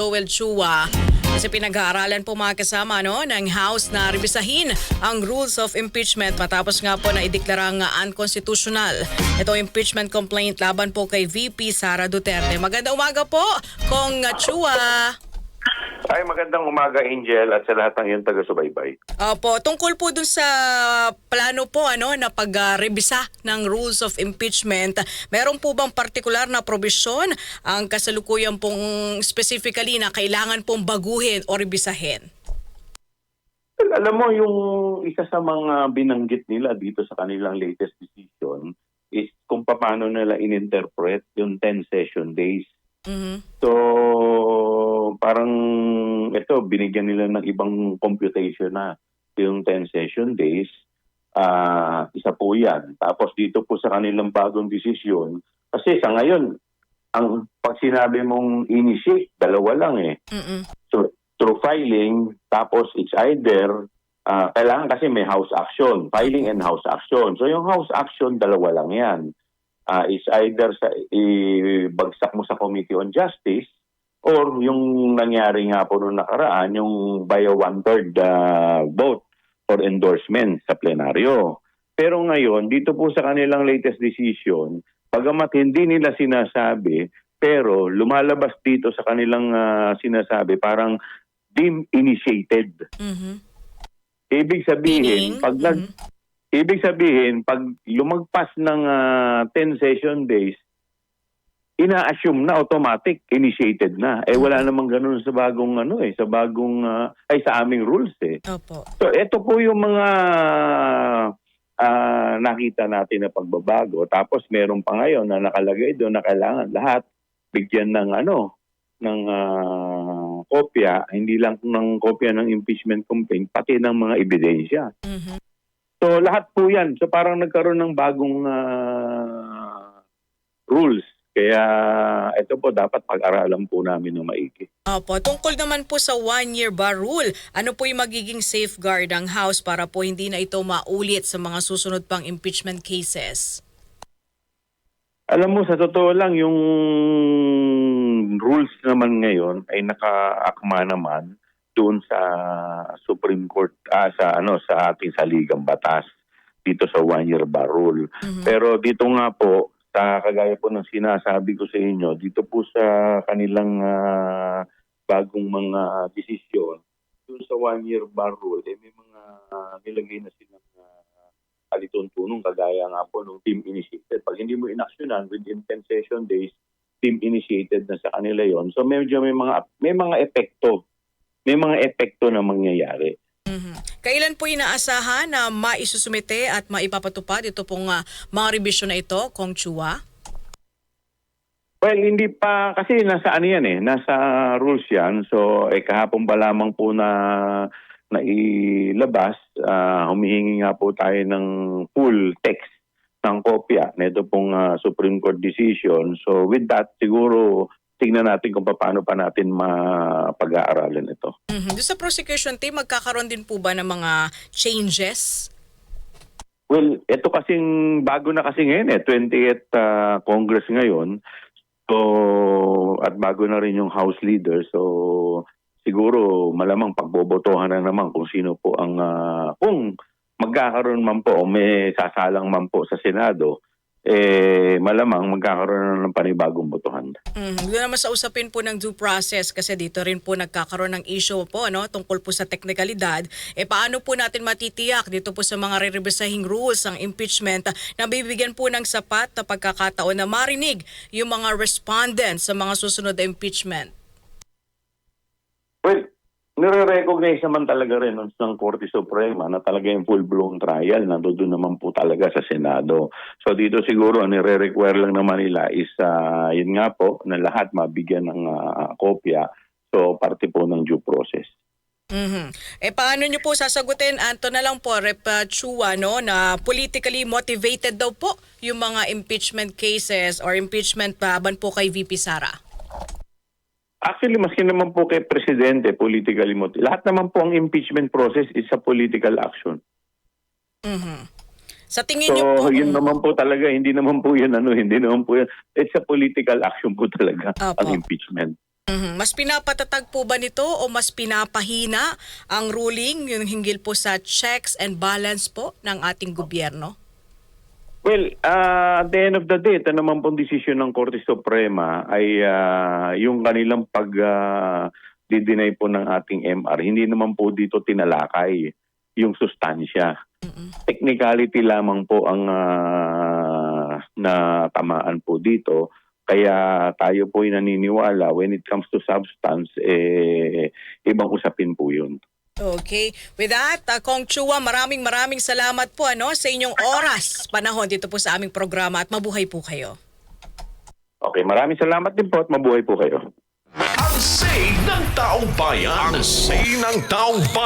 Joel Chua. Kasi pinag-aaralan po mga kasama ng House na rebisahin ang rules of impeachment matapos nga po na ideklarang unconstitutional. Ito impeachment complaint laban po kay VP Sara Duterte. Magandang umaga po, Kong Chua. Ay, magandang umaga, Angel, at sa lahat ng iyong taga-subaybay. Opo, tungkol po dun sa plano po na pag-rebisa ng rules of impeachment, meron po bang partikular na probisyon ang kasalukuyan pong specifically na kailangan pong baguhin o rebisahin? Alam mo, yung isa sa mga binanggit nila dito sa kanilang latest decision is kung paano nila in-interpret yung 10 session days. Mm-hmm. So, parang ito, binigyan nila ng ibang computation na yung 10 session days. Isa po yan. Tapos dito po sa kanilang bagong desisyon, kasi sa ngayon, pag sinabi mong initiate, dalawa lang eh. Mm-hmm. So, through filing, tapos it's either, kailangan kasi may house action, filing and house action. So yung house action, dalawa lang yan. It's either ibagsak mo sa Committee on Justice or yung nangyari nga po noong nakaraan, yung by a one-third vote for endorsement sa plenaryo. Pero ngayon, dito po sa kanilang latest decision, bagamat hindi nila sinasabi, pero lumalabas dito sa kanilang sinasabi, parang deemed initiated. Mm-hmm. Ibig sabihin, Ibig sabihin, pag lumagpas ng 10 session days, ina-assume na automatic, initiated na. Wala namang ganun sa bagong sa aming rules eh. Opo. So ito po yung mga nakita natin na pagbabago. Tapos meron pa ngayon na nakalagay doon na kailangan lahat bigyan ng kopya, hindi lang ng kopya ng impeachment complaint, pati ng mga ebidensya. Mm-hmm. So lahat po yan. So parang nagkaroon ng bagong rules. Kaya ito po dapat pag-aralan po namin ng maigi. Opo, tungkol naman po sa one-year bar rule, ano po yung magiging safeguard ng House para po hindi na ito maulit sa mga susunod pang impeachment cases? Alam mo, sa totoo lang, yung rules naman ngayon ay nakaakma naman doon sa Supreme Court, sa ating saligang batas dito sa one-year bar rule. Mm-hmm. Pero dito nga po, kagaya po ng sinasabi ko sa inyo, dito po sa kanilang bagong mga desisyon, doon sa one-year bar rule, may mga nilagay na silang alituntunong kagaya nga po ng team initiated. Pag hindi mo inaksyonan within 10 session days, team initiated na sa kanila yon. So medyo may mga epekto. May mga epekto na mangyayari. Mm-hmm. Kailan po inaasahan na maisusumite at maipapatupad ito pong mga revision na ito, Kong Chua? Well, hindi pa, kasi nasa nasa rules yan. So kahapon pa lamang po na ilabas, humihingi nga po tayo ng full text ng kopya na ito pong Supreme Court decision. So with that, siguro tingnan natin kung paano pa natin mapag-aaralan ito. Mm-hmm. Doon sa prosecution team, magkakaroon din po ba ng mga changes? Well, ito kasing bago na kasi ngayon 20th Congress ngayon. So, at bago na rin yung House leader. So, siguro malamang pagbobotohan na naman kung sino po ang kung magkakaroon man po o may sasalang man po sa Senado, malamang magkakaroon ng panibagong botohan. Doon naman sa usapin po ng due process kasi dito rin po nagkakaroon ng issue po tungkol po sa teknikalidad. Paano po natin matitiyak dito po sa mga re-rebisahing rules ng impeachment na bibigyan po ng sapat na pagkakataon na marinig yung mga respondents sa mga susunod na impeachment? Well, nire-recognize naman talaga rin ng Korte Suprema na talaga yung full-blown trial na doon naman po talaga sa Senado. So dito siguro ang nire-require lang naman nila is yun nga po na lahat mabigyan ng kopya. So parte po ng due process. Mm-hmm. Paano nyo po sasagutin, Anto na lang po, Rep. Chua, na politically motivated daw po yung mga impeachment cases or impeachment laban po kay VP Sara? Actually, maski naman po kay Presidente, politically motivated. Lahat naman po ang impeachment process is a political action. Mm-hmm. Sa tingin So, niyo po, yun naman po talaga, hindi naman po yun, hindi naman po yun. It's a political action po talaga, ang impeachment. Mas pinapatatag po ba nito o mas pinapahina ang ruling yung hinggil po sa checks and balance po ng ating gobyerno? Well, at the end of the day, ito naman pong desisyon ng Korte Suprema ay yung kanilang pag-deny po ng ating MR. Hindi naman po dito tinalakay yung sustansya. Technicality lamang po ang natamaan po dito. Kaya tayo po ay naniniwala when it comes to substance, ibang usapin po yun. Okay. With that, Kong Chua, maraming salamat po sa inyong oras, panahon dito po sa aming programa at mabuhay po kayo. Okay, maraming salamat din po at mabuhay po kayo. Ang say ng taong bayan. Ang say ng taong bayan.